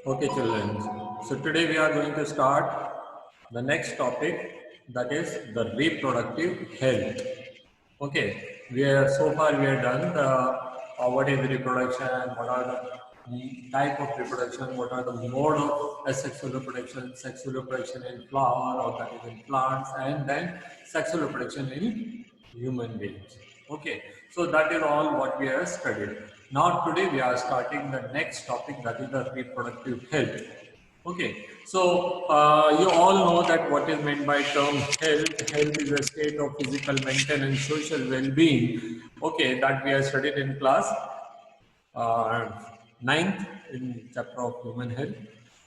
Okay, children. So today we are going to start the next topic, that is the reproductive health. Okay, so far we are done the what is reproduction, what are the type of reproduction, what are the mode of sexual reproduction in flower or that is in plants, and then sexual reproduction in human beings. Okay, so that is all what we have studied. Now today we are starting the next topic, that is the reproductive health. Okay, so you all know that what is meant by term health. Health is a state of physical, mental, and social well-being. Okay, that we have studied in class uh, ninth in chapter of human health.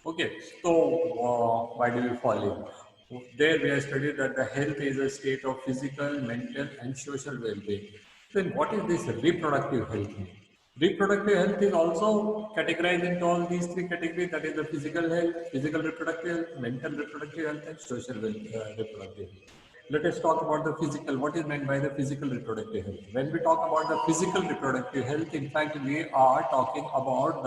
Okay, so why do we fall in? There we have studied that the health is a state of physical, mental, and social well-being. Then what is this reproductive health mean? Reproductive health is also categorized into all these three categories, that is the physical health, physical reproductive health, mental reproductive health, and social reproductive health. Let us talk about the physical. What is meant by the physical reproductive health? When we talk about the physical reproductive health, in fact, we are talking about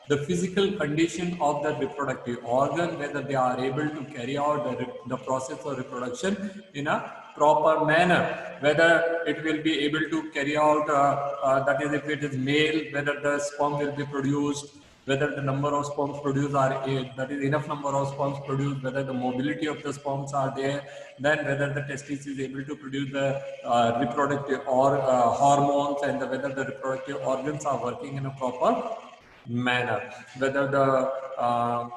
the physical condition of the reproductive organ, whether they are able to carry out the process of reproduction in a proper manner, whether it will be able to carry out, that is, if it is male, whether the sperm will be produced, whether the number of sperms produced are that is enough number of sperms produced, whether the mobility of the sperms are there, then whether the testis is able to produce the reproductive or hormones, and whether the reproductive organs are working in a proper manner, whether the uh,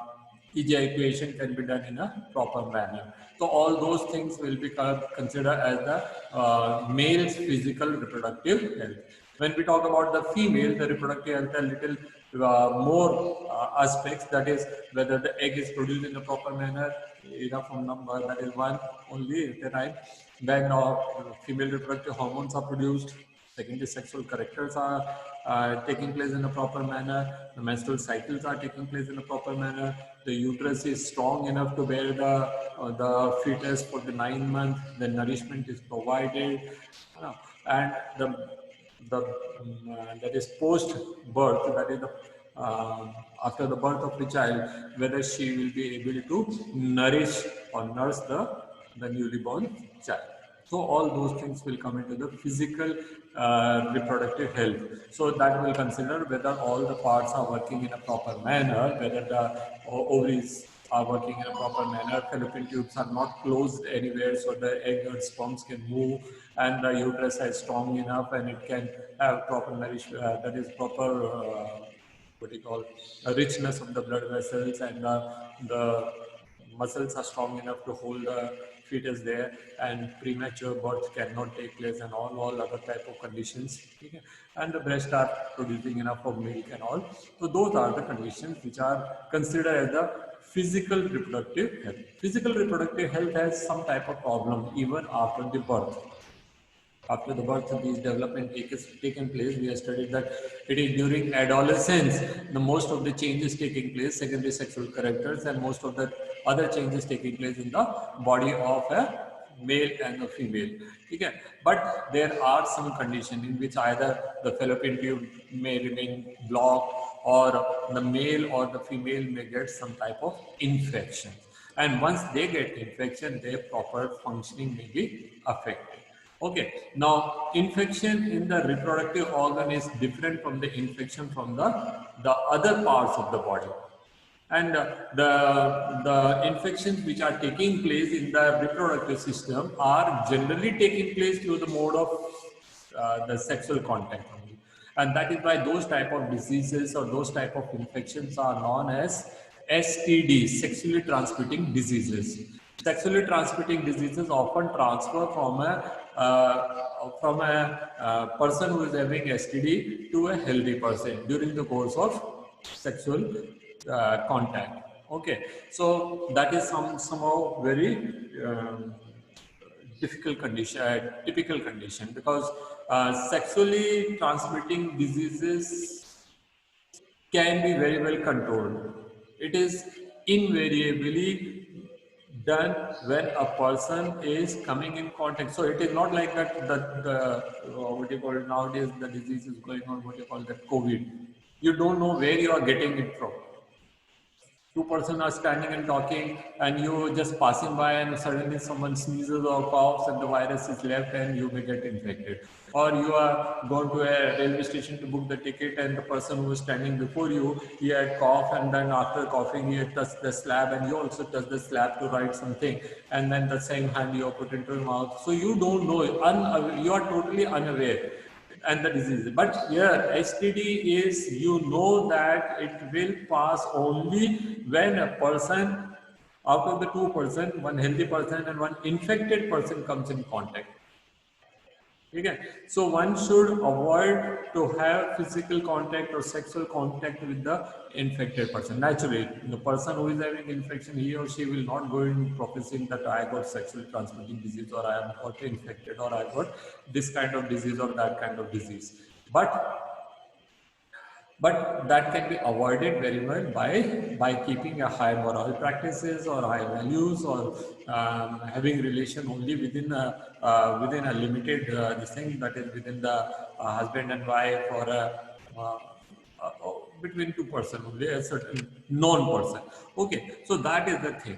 ejaculation can be done in a proper manner. So all those things will be considered as the male's physical reproductive health. When we talk about the female, the reproductive health, a little more aspects, that is whether the egg is produced in a proper manner, enough number, that is one only at a time. Then female reproductive hormones are produced. Secondly, sexual characters are taking place in a proper manner. The menstrual cycles are taking place in a proper manner. The uterus is strong enough to bear the fetus for the 9 months. The nourishment is provided, and that is post birth, that is the after the birth of the child, whether she will be able to nourish or nurse the newly born child. So all those things will come into the physical reproductive health. So that will consider whether all the parts are working in a proper manner, whether the ovaries are working in a proper manner, fallopian tubes are not closed anywhere, so the egg or sperms can move, and the uterus is strong enough and it can have proper nourishment, that is proper what you call a richness of the blood vessels, and the muscles are strong enough to hold the fetus there, and premature birth cannot take place, and all other type of conditions. Okay? And the breast are producing enough of milk and all. So those are the conditions which are considered as the physical reproductive health. Physical reproductive health has some type of problem even after the birth. After the birth, these development taken place. We have studied that it is during adolescence the most of the changes taking place, secondary sexual characters, and most of the other changes taking place in the body of a male and a female. Okay, but there are some conditions in which either the fallopian tube may remain blocked, or the male or the female may get some type of infection, and once they get infection, their proper functioning may be affected. Okay, now infection in the reproductive organ is different from the infection from the other parts of the body. And the infections which are taking place in the reproductive system are generally taking place through the mode of the sexual contact only. And that is why those type of diseases or those type of infections are known as STDs, sexually transmitting diseases. Sexually transmitting diseases often transfer from a person who is having STD to a healthy person during the course of sexual contact. Okay, so that is somehow very difficult condition, typical condition, because sexually transmitting diseases can be very well controlled. It is invariably done when a person is coming in contact. So it is not like that the what you call it nowadays, the disease is going on, what you call that COVID. You don't know where you are getting it from. two persons are standing and talking, and you just passing by, and suddenly someone sneezes or coughs, and the virus is left, and you may get infected. Or you are going to a railway station to book the ticket, and the person who was standing before you, he had cough, and then after coughing, he had touched the slab, and you also touched the slab to write something, and then the same hand you put into your mouth. So you don't know, you are totally unaware and the disease. But here STD is, you know that it will pass only when a person, out of the two person, one healthy person and one infected person comes in contact. Okay. So one should avoid to have physical contact or sexual contact with the infected person. Naturally, the person who is having infection, he or she will not go in professing that I got sexually transmitting disease, or I am got infected, or I got this kind of disease or that kind of disease. But that can be avoided very well by keeping a high moral practices or high values, or having relation only within a limited this thing, that is within the husband and wife, or between two person only, a certain known person. Okay, so that is the thing.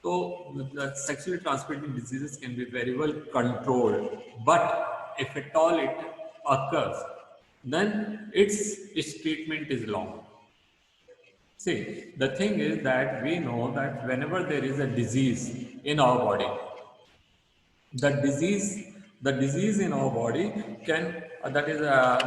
So the sexually transmitted diseases can be very well controlled, but if at all it occurs, then its treatment is long. See, the thing is that we know that whenever there is a disease in our body, the disease in our body can, that is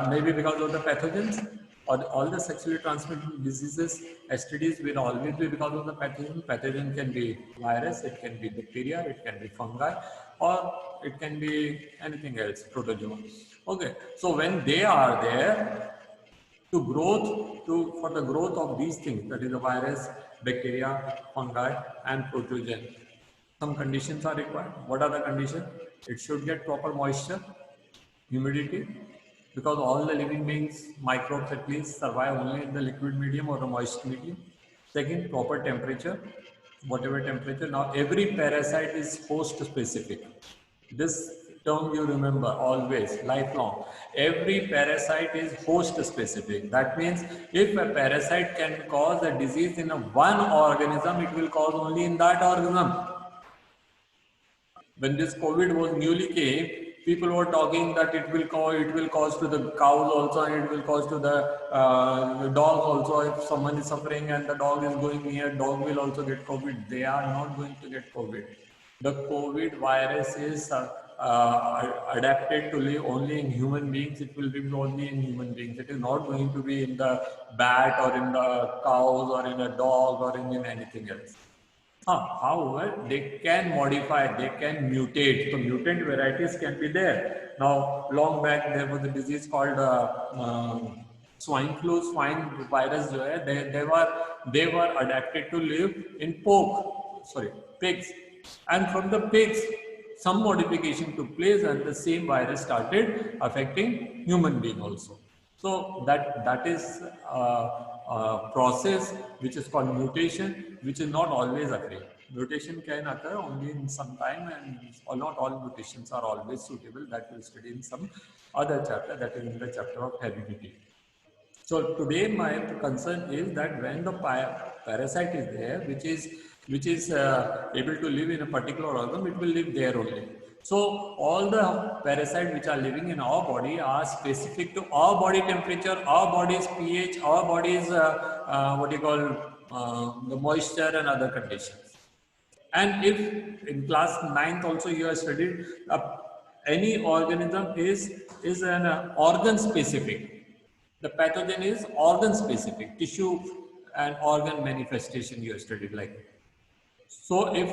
maybe because of the pathogens, or all the sexually transmitted diseases, STDs will always be because of the pathogen. Pathogen can be virus, it can be bacteria, it can be fungi, or it can be anything else, protozoa. Okay, so when they are there, for the growth of these things, that is the virus, bacteria, fungi, and protogen, some conditions are required. What are the conditions? It should get proper moisture, humidity, because all the living beings, microbes at least, survive only in the liquid medium or the moist medium. Second, proper temperature, whatever temperature. Now, every parasite is host specific. This term you remember always, lifelong. Every parasite is host specific. That means if a parasite can cause a disease in one organism, it will cause only in that organism. When this COVID was newly came, people were talking that it will cause to the cows also, and it will cause to the dogs also. If someone is suffering and the dog is going near, dog will also get COVID. They are not going to get COVID. The COVID virus is adapted to live only in human beings. It will live only in human beings. It is not going to be in the bat or in the cows or in a dog or in anything else. However, they can modify, they can mutate. So mutant varieties can be there. Now, long back there was a disease called swine flu. Swine virus, they were adapted to live in pigs, and from the pigs, some modification took place, and the same virus started affecting human being also. So that is a process which is called mutation, which is not always occurring. Mutation can occur only in some time, and not all mutations are always suitable. That we'll study in some other chapter, that is in the chapter of heredity. So today my concern is that when the parasite is there, which is able to live in a particular organism, it will live there only. So all the parasites which are living in our body are specific to our body temperature, our body's pH, our body's the moisture and other conditions. And if in class 9th also you have studied, any organism is an organ specific. The pathogen is organ specific, tissue and organ manifestation you have studied like. So if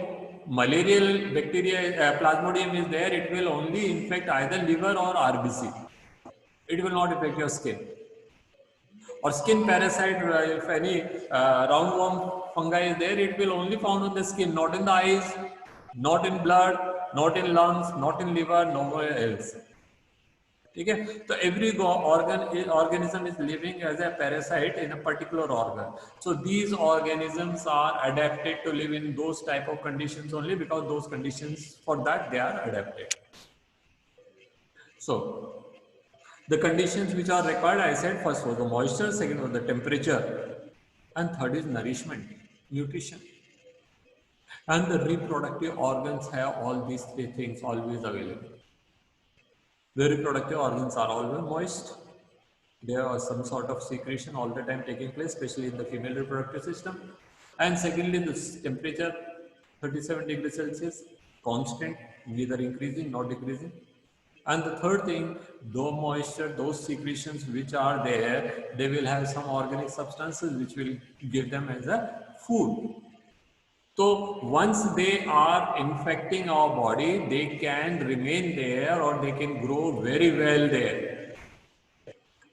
malarial bacteria, plasmodium is there, it will only infect either liver or RBC. It will not affect your skin. Or skin parasite, if any roundworm fungi is there, it will only found on the skin, not in the eyes, not in blood, not in lungs, not in liver, nowhere else. Okay? So every organism is living as a parasite in a particular organ. So these organisms are adapted to live in those type of conditions only, because those conditions, for that they are adapted. So the conditions which are required, I said, first was the moisture, second was the temperature, and third is nourishment. nutrition, and the reproductive organs have all these three things always available. The reproductive organs are always moist. There are some sort of secretion all the time taking place, especially in the female reproductive system. And secondly, the temperature 37 degrees Celsius, constant, neither increasing nor decreasing. And the third thing, though moisture, those secretions which are there, they will have some organic substances which will give them as a food. So once they are infecting our body, they can remain there or they can grow very well there.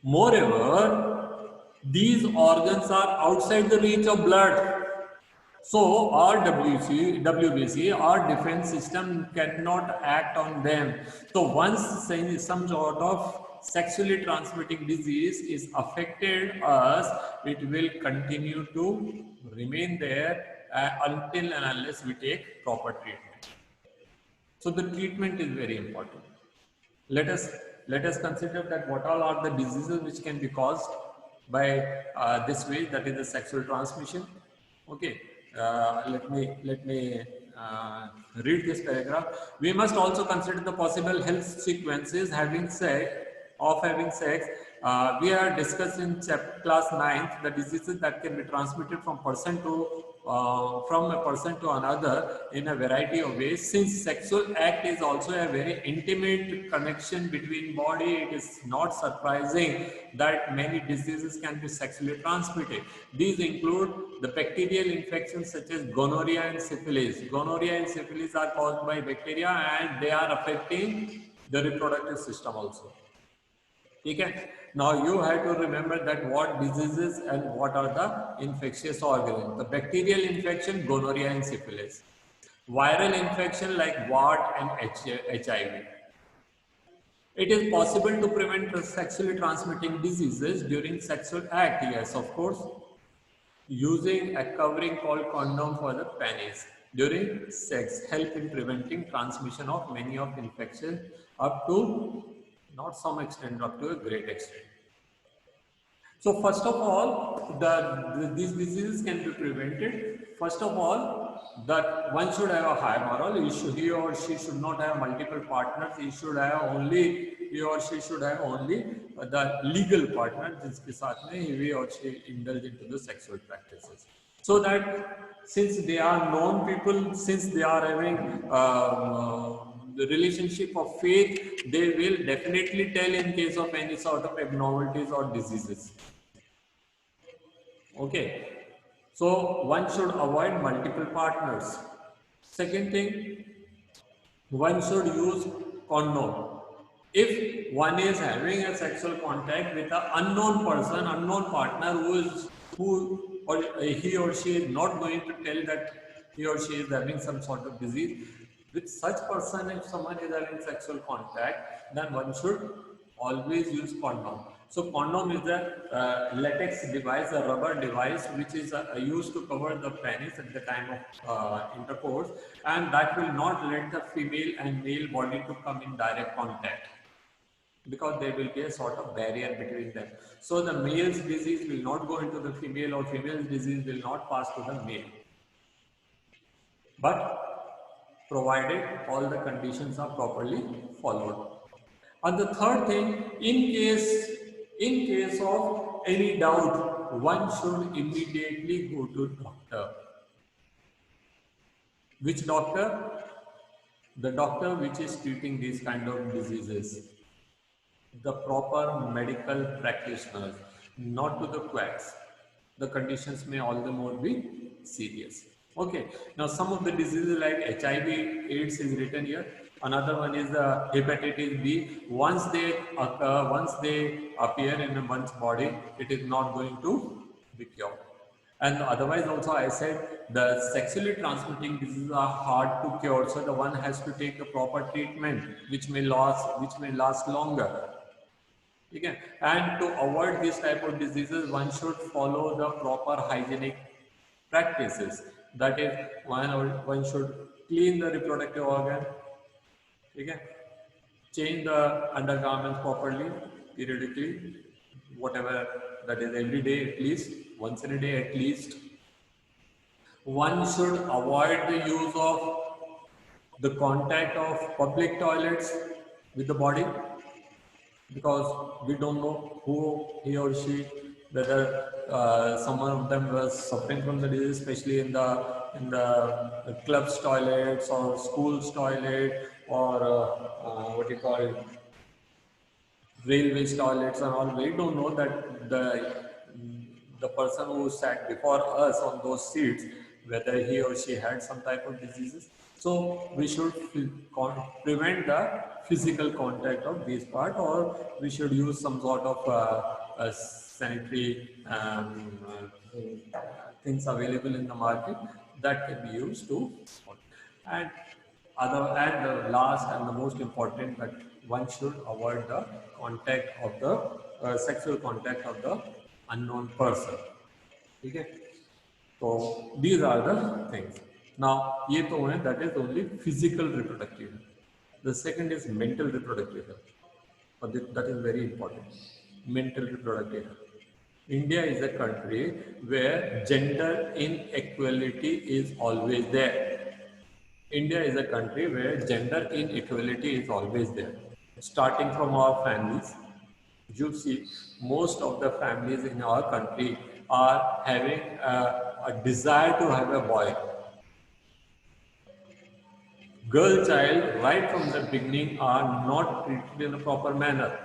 Moreover, these organs are outside the reach of blood. So our WBC, our defense system cannot act on them. So once some sort of sexually transmitting disease is affected us, it will continue to remain there until and unless we take proper treatment. So the treatment is very important. Let us consider that what all are the diseases which can be caused by this way, that is the sexual transmission. Okay, let me read this paragraph. We must also consider the possible health sequences having sex. We are discussed in class 9th the diseases that can be transmitted from a person to another in a variety of ways. Since sexual act is also a very intimate connection between body, it is not surprising that many diseases can be sexually transmitted. These include the bacterial infections such as gonorrhea and syphilis. Gonorrhea and syphilis are caused by bacteria and they are affecting the reproductive system also. Okay. Now you have to remember that what diseases and what are the infectious organisms. The bacterial infection, gonorrhea and syphilis. Viral infection like wart and HIV. It is possible to prevent sexually transmitting diseases during sexual act. Yes, of course. Using a covering called condom for the penis during sex help in preventing transmission of many of infections up to not some extent, up to a great extent. So first of all, these diseases can be prevented. First of all, that one should have a high moral. He or she should not have multiple partners. He or she should have only the legal partner, जिसके साथ में he or she indulge into the sexual practices. So that since they are known people, since they are having the relationship of faith, they will definitely tell in case of any sort of abnormalities or diseases. Okay, so one should avoid multiple partners. Second thing, one should use condom. If one is having a sexual contact with an unknown person, unknown partner he or she is not going to tell that he or she is having some sort of disease. With such person, if someone is having sexual contact, then one should always use condom. So condom is a latex device, a rubber device, which is used to cover the penis at the time of intercourse, and that will not let the female and male body to come in direct contact, because there will be a sort of barrier between them. So the male's disease will not go into the female, or female's disease will not pass to the male. But provided all the conditions are properly followed. And the third thing, in case of any doubt, one should immediately go to doctor. Which doctor? The doctor which is treating these kind of diseases. The proper medical practitioners, not to the quacks. The conditions may all the more be serious. Okay, now some of the diseases like HIV, AIDS is written here. Another one is the hepatitis B. Once they occur, once they appear in one's body, it is not going to be cured. And otherwise also I said the sexually transmitting diseases are hard to cure, so the one has to take the proper treatment which may last longer. Okay. And to avoid this type of diseases, one should follow the proper hygienic practices. That is, one should clean the reproductive organ, okay? Change the undergarments properly, periodically, whatever, that is every day at least, once in a day at least. one should avoid the use of the contact of public toilets with the body, because we don't know who he or she, whether someone of them was suffering from the disease, especially in the club's toilets or school's toilet, or what you call it, railways toilets and all. We don't know that the person who sat before us on those seats, whether he or she had some type of diseases. So we should prevent the physical contact of these part, or we should use some sort of sanitary things available in the market that can be used to. And the last and the most important, that one should avoid the contact of the sexual contact of the unknown person. Okay, so these are the things. Now ये तो है, that is only physical reproductive health. The second is mental reproductive health, but that is very important. Mental reproductive health. India is a country where gender inequality is always there. India is a country where gender inequality is always there. Starting from our families, you see, most of the families in our country are having a desire to have a boy. Girl child, right from the beginning, are not treated in a proper manner.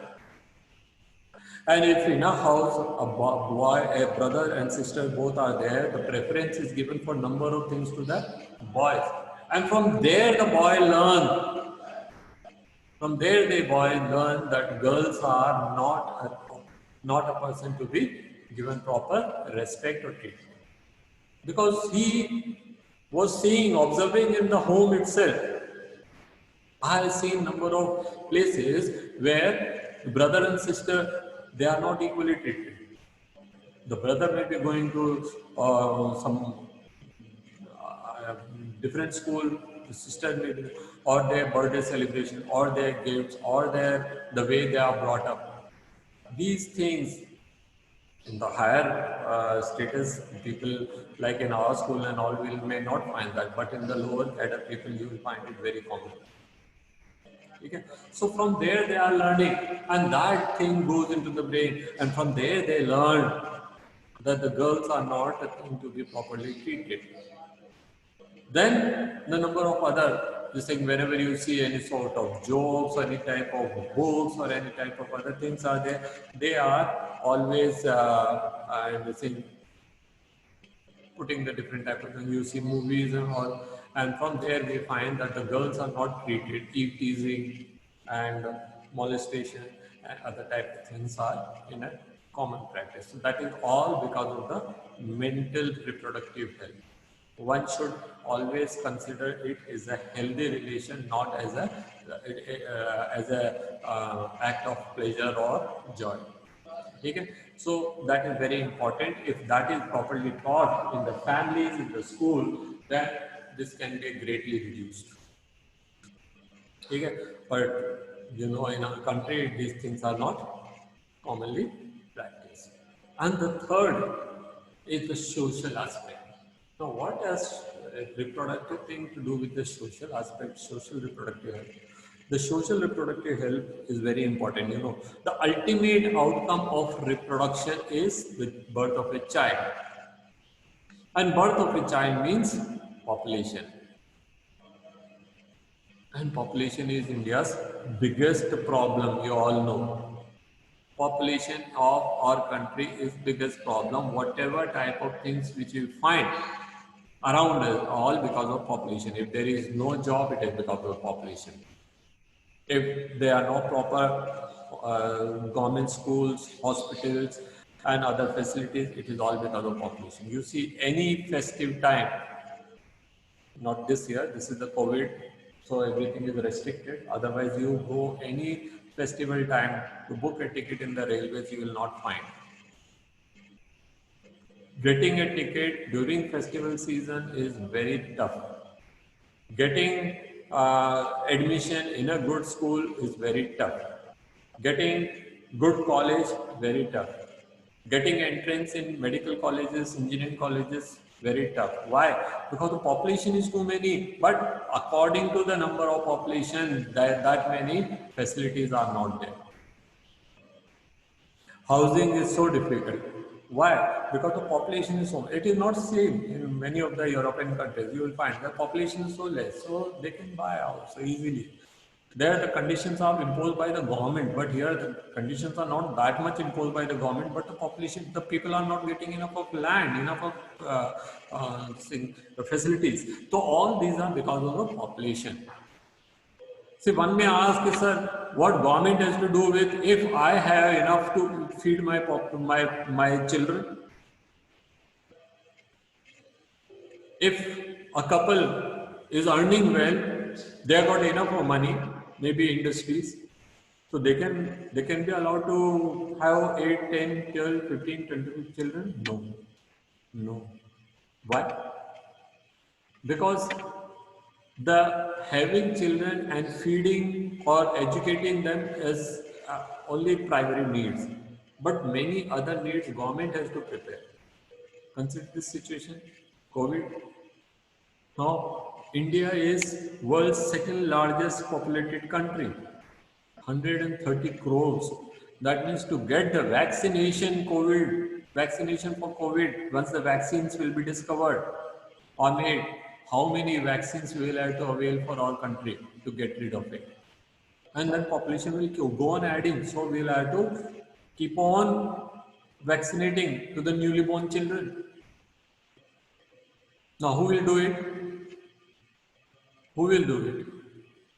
And if in a house a boy, a brother and sister both are there, the preference is given for number of things to the boys. And from there the boy learn. From there the boy learn that girls are not a person to be given proper respect or treatment. Because he was seeing, observing in the home itself. I have seen number of places where brother and sister, they are not equally treated. The brother may be going to some uh, different school, the sister may be, or their birthday celebration, or their gifts, or the way they are brought up. These things in the higher status people, like in our school and all, will may not find that, but in the lower cadre people, you will find it very common. Okay. So from there they are learning, and that thing goes into the brain, and from there they learn that the girls are not a thing to be properly treated. Then the number of other, this thing, whenever you see any sort of jokes or any type of books or any type of other things are there, they are always and this thing, putting the different type of things. You see movies and all, and from there we find that the girls are not treated. Teasing and molestation and other type of things are in a common practice. So that is all because of the mental reproductive health. One should always consider it as a healthy relation, not as a act of pleasure or joy. Okay? So that is very important. If that is properly taught in the families, in the school, then this can be greatly reduced. Okay? But you know, in our country, these things are not commonly practiced. And the third is the social aspect. Now, what has reproductive thing to do with the social aspect, social reproductive health? The social reproductive health is very important. You know, the ultimate outcome of reproduction is the birth of a child. And birth of a child means population. And population is India's biggest problem, you all know. Population of our country is biggest problem. Whatever type of things which you find around us, all because of population. If there is no job, it is because of population. If there are no proper government schools, hospitals, and other facilities, it is all because of population. You see, any festive time, not this year, this is the COVID, so everything is restricted. Otherwise, you go any festival time to book a ticket in the railways, you will not find. Getting a ticket during festival season is very tough. Getting admission in a good school is very tough. Getting good college, very tough. Getting entrance in medical colleges, engineering colleges, very tough. Why? Because the population is too many, but according to the number of population, that many facilities are not there. Housing is so difficult. Why? Because the population is so. It is not same in many of the European countries. You will find the population is so less, so they can buy house so easily. There, the conditions are imposed by the government, but here the conditions are not that much imposed by the government. But the population, the people are not getting enough of land, enough of facilities. So all these are because of the population. See, one may ask, sir, what government has to do with if I have enough to feed my children? If a couple is earning well, they have got enough of money, maybe industries, so they can be allowed to have 8, 10, 12, 15, 20 children? No, no. Why? Because the having children and feeding or educating them is only primary needs, but many other needs government has to prepare. Consider this situation, COVID. Now India is world's second largest populated country, 130 crores. That means to get the vaccination for COVID, once the vaccines will be discovered or made, how many vaccines we will have to avail for our country to get rid of it? And then population will go on adding. So we'll have to keep on vaccinating to the newly born children. Now who will do it? Who will do it?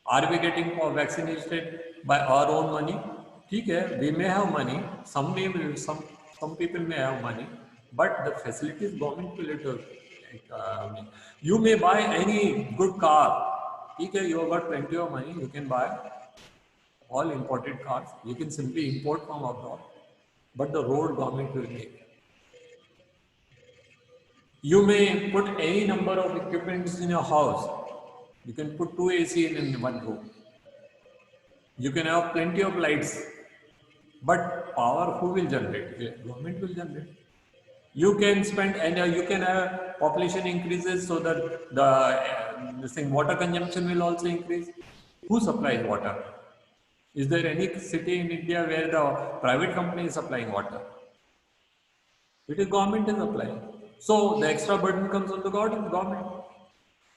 Are we getting vaccinated by our own money? Okay, we may have money. Some people may have money, but the facilities government will it. You may buy any good car. Okay, you have got plenty of money. You can buy all imported cars. You can simply import from abroad, but the road government will make. You may put any number of equipments in your house. You can put 2 AC in one room. You can have plenty of lights, but power who will generate? The government will generate. You can spend and you can have population increases, so that the water consumption will also increase. Who supplies water? Is there any city in India where the private company is supplying water? It is government is supplying. So the extra burden comes on the government.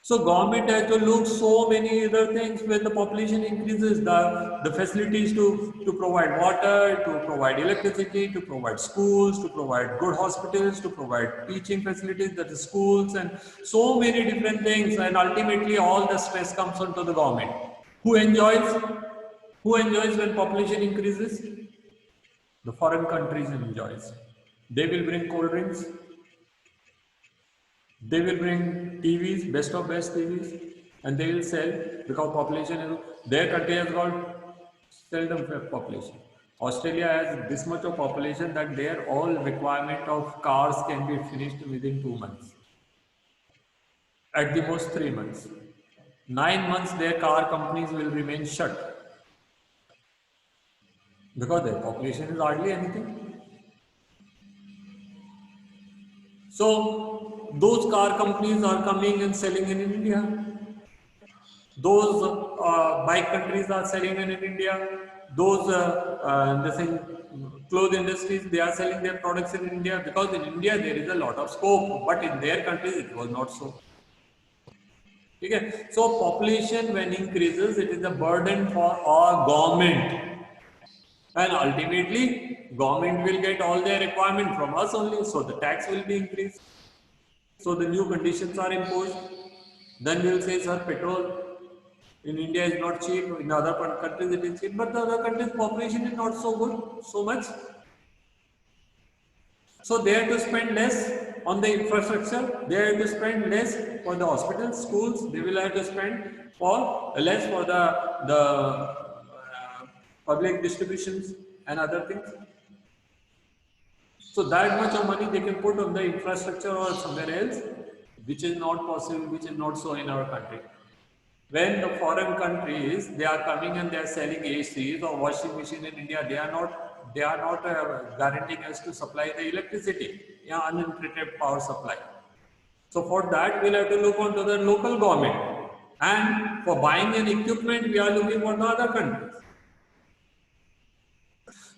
So government has to look so many other things. When the population increases, the facilities to provide water, to provide electricity, to provide schools, to provide good hospitals, to provide teaching facilities, that is schools, and so many different things. And ultimately all the stress comes onto the government. Who enjoys? Who enjoys when population increases? The foreign countries enjoys. They will bring cold drinks. They will bring TVs, best of best TVs, and they will sell because population is, their country has got seldom population. Australia has this much of population that their all requirement of cars can be finished within 2 months. At the most 3 months. 9 months their car companies will remain shut because their population is hardly anything. So those car companies are coming and selling in India. Those bike countries are selling in India. Those clothes industries, they are selling their products in India, because in India there is a lot of scope, but in their countries it was not so. Okay. So population when increases, it is a burden for our government, and ultimately government will get all their requirement from us only, so the tax will be increased. So the new conditions are imposed. Then we will say, sir, petrol in India is not cheap, in other countries it is cheap, but the other countries' population is not so good, so much. So they have to spend less on the infrastructure, they have to spend less for the hospitals, schools, they will have to spend less for the public distributions and other things. So that much of money they can put on the infrastructure or somewhere else, which is not possible, which is not so in our country. When the foreign countries, they are coming and they are selling ACs or washing machine in India, they are not guaranteeing us to supply the electricity, uninterrupted power supply. So for that, we'll have to look onto the local government. And for buying an equipment, we are looking for the other countries.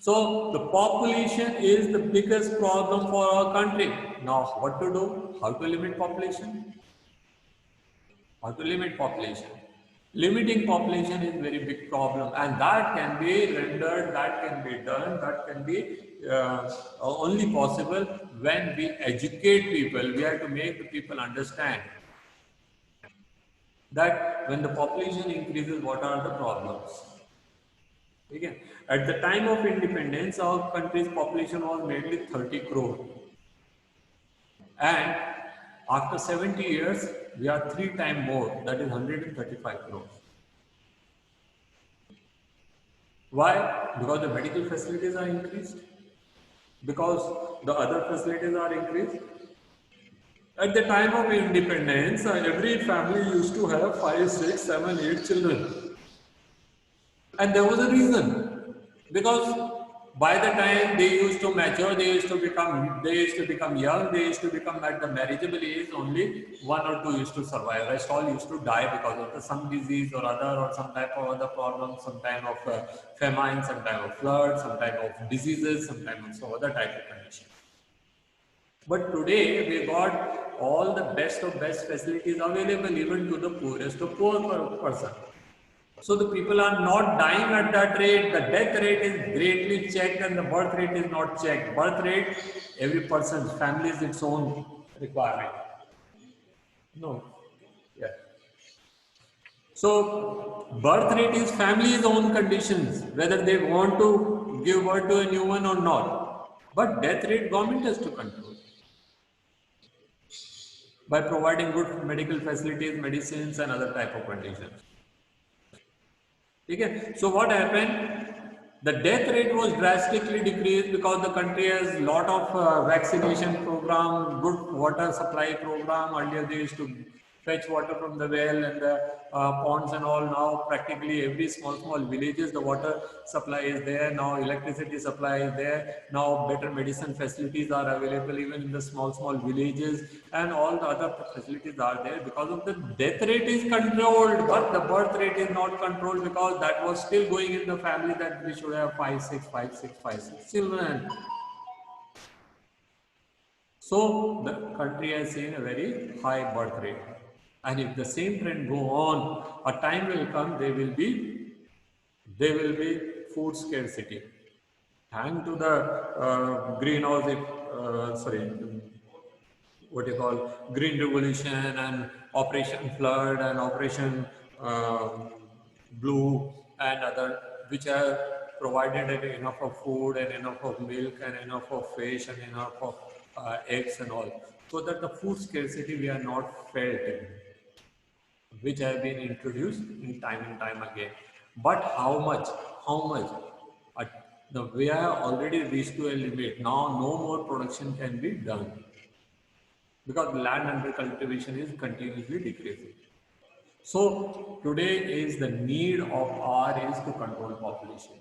So the population is the biggest problem for our country. Now, what to do? How to limit population? How to limit population? Limiting population is very big problem, and that can be rendered, that can be done, that can be only possible when we educate people. We have to make the people understand that when the population increases, what are the problems. Okay. At the time of independence, our country's population was mainly 30 crore. And after 70 years, we are 3 times more, that is 135 crores. Why? Because the medical facilities are increased, because the other facilities are increased. At the time of independence, every family used to have 5, 6, 7, 8 children. And there was a reason, because by the time they used to mature, they used to become young, they used to become at the marriageable age, only 1 or 2 used to survive. Rest all used to die because of some disease or other, or some type of other problem, some type of famine, some type of flood, some type of diseases, some type of some other type of condition. But today we got all the best of best facilities available even to the poorest of poor person. So the people are not dying at that rate. The death rate is greatly checked and the birth rate is not checked. Birth rate, every person's family is its own requirement. No. Yeah. So birth rate is family's own conditions, whether they want to give birth to a new one or not. But death rate government has to control by providing good medical facilities, medicines and other type of conditions. Okay. So what happened? The death rate was drastically decreased because the country has lot of vaccination program, good water supply program. Earlier they used to fetch water from the well and the ponds and all. Now practically every small villages the water supply is there. Now electricity supply is there. Now better medicine facilities are available even in the small villages, and all the other facilities are there. Because of the death rate is controlled, but the birth rate is not controlled because that was still going in the family that we should have 5, 6, 5, 6, 5, 6 children. So the country has seen a very high birth rate. And if the same trend go on, a time will come there will be food scarcity. Thanks to the greenhouse, what you call green revolution and Operation Flood and Operation Blue and other, which have provided enough of food and enough of milk and enough of fish and enough of eggs and all, so that the food scarcity we are not felt in, which have been introduced in time again. But how much? How much? Uh, we are already reached to a limit. Now no more production can be done because land under cultivation is continuously decreasing. So today is the need of our is to control population.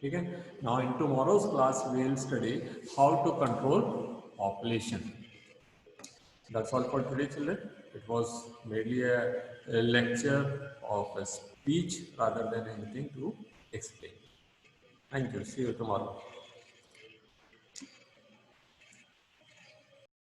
Okay? Now in tomorrow's class we will study how to control population. That's all for today, children. It was mainly a lecture of a speech rather than anything to explain. Thank you. See you tomorrow.